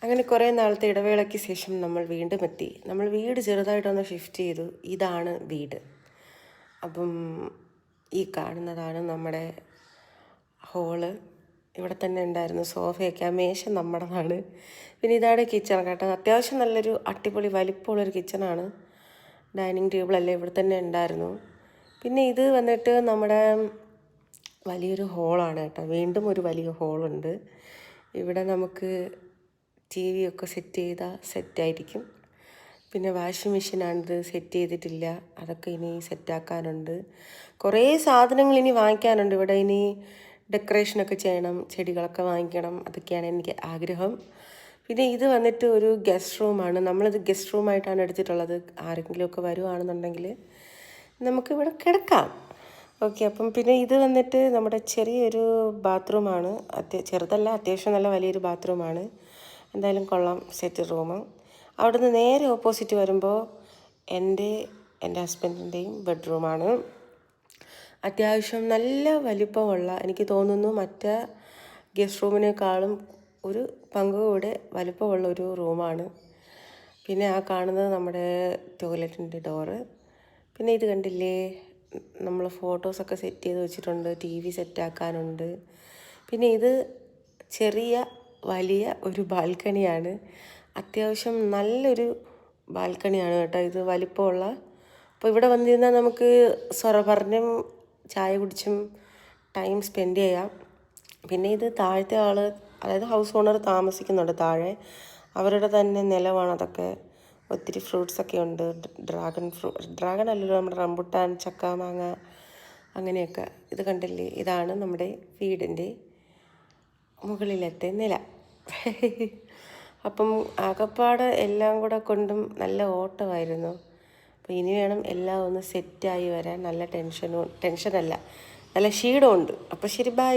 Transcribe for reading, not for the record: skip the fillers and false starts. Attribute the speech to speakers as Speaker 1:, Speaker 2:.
Speaker 1: അങ്ങനെ കുറേ നാളത്തെ ഇടവേളയ്ക്ക് ശേഷം നമ്മൾ വീണ്ടും എത്തി. നമ്മൾ വീട് ചെറുതായിട്ടൊന്ന് ഷിഫ്റ്റ് ചെയ്തു. ഇതാണ് വീട്. അപ്പം ഈ കാണുന്നതാണ് നമ്മുടെ ഹോള്. ഇവിടെ തന്നെ ഉണ്ടായിരുന്നു സോഫയൊക്കെ. ആ മേശ നമ്മുടേതാണ്. പിന്നെ ഇതാണ് കിച്ചൺ കേട്ടോ. അത്യാവശ്യം നല്ലൊരു അടിപൊളി വലിപ്പമുള്ളൊരു കിച്ചണാണ്. ഡൈനിങ് ടേബിളെല്ലാം ഇവിടെ തന്നെ ഉണ്ടായിരുന്നു. പിന്നെ ഇത് വന്നിട്ട് നമ്മുടെ വലിയൊരു ഹോളാണ് കേട്ടോ. വീണ്ടും ഒരു വലിയ ഹോളുണ്ട്. ഇവിടെ നമുക്ക് ടി വി ഒക്കെ സെറ്റ് ചെയ്താൽ സെറ്റായിരിക്കും. പിന്നെ വാഷിംഗ് മെഷീനാണിത്, സെറ്റ് ചെയ്തിട്ടില്ല. അതൊക്കെ ഇനി സെറ്റാക്കാനുണ്ട്. കുറേ സാധനങ്ങൾ ഇനി വാങ്ങിക്കാനുണ്ട്. ഇവിടെ ഇനി ഡെക്കറേഷനൊക്കെ ചെയ്യണം, ചെടികളൊക്കെ വാങ്ങിക്കണം. അതൊക്കെയാണ് എനിക്ക് ആഗ്രഹം. പിന്നെ ഇത് വന്നിട്ട് ഒരു ഗസ്റ്റ് റൂമാണ്. നമ്മളിത് ഗസ്റ്റ് റൂമായിട്ടാണ് എടുത്തിട്ടുള്ളത്. ആരെങ്കിലുമൊക്കെ വരുവാണെന്നുണ്ടെങ്കിൽ നമുക്കിവിടെ കിടക്കാം. ഓക്കെ. അപ്പം പിന്നെ ഇത് വന്നിട്ട് നമ്മുടെ ചെറിയൊരു ബാത്റൂമാണ്. ചെറുതല്ല, അത്യാവശ്യം നല്ല വലിയൊരു ബാത്റൂമാണ്. എന്തായാലും കൊള്ളാം സെറ്റ് റൂം. അവിടുന്ന് നേരെ ഓപ്പോസിറ്റ് വരുമ്പോൾ എൻ്റെ ഹസ്ബൻഡിൻ്റെയും ബെഡ്റൂമാണ്. അത്യാവശ്യം നല്ല വലിപ്പമുള്ള, എനിക്ക് തോന്നുന്നു മറ്റേ ഗസ്റ്റ് റൂമിനേക്കാളും ഒരു പങ്ക് കൂടെ വലിപ്പമുള്ള ഒരു റൂമാണ്. പിന്നെ ആ കാണുന്നത് നമ്മുടെ ടോയ്ലറ്റിൻ്റെ ഡോറ്. പിന്നെ ഇത് കണ്ടില്ലേ, നമ്മൾ ഫോട്ടോസൊക്കെ സെറ്റ് ചെയ്ത് വെച്ചിട്ടുണ്ട്. ടി വി സെറ്റാക്കാനുണ്ട്. പിന്നെ ഇത് ചെറിയ വലിയ ഒരു ബാൽക്കണിയാണ്. അത്യാവശ്യം നല്ലൊരു ബാൽക്കണിയാണ് കേട്ടോ. ഇത് വലിപ്പമുള്ള. അപ്പോൾ ഇവിടെ വന്നിരുന്നാൽ നമുക്ക് പറഞ്ഞും ചായ കുടിച്ചും ടൈം സ്പെൻഡ് ചെയ്യാം. പിന്നെ ഇത് താഴത്തെ ആൾ, അതായത് ഹൗസ് ഓണർ താമസിക്കുന്നുണ്ട് താഴെ. അവരുടെ തന്നെ നിലമാണ് അതൊക്കെ. ഒത്തിരി ഫ്രൂട്ട്സൊക്കെ ഉണ്ട്. ഡ്രാഗൺ അല്ലല്ലോ, നമ്മുടെ റംബുട്ടാൻ, ചക്ക, മാങ്ങ, അങ്ങനെയൊക്കെ. ഇത് കണ്ടില്ലേ, ഇതാണ് നമ്മുടെ വീടിൻ്റെ മുകളിലത്തെ നില. അപ്പം ആകപ്പാട് എല്ലാം കൂടെ കൊണ്ടും നല്ല ഓട്ടമായിരുന്നു. അപ്പോൾ ഇനി വേണം എല്ലാം ഒന്ന് സെറ്റായി വരാൻ. നല്ല ടെൻഷനല്ല, നല്ല ക്ഷീണമുണ്ട്. അപ്പോൾ ശരി, ബൈ.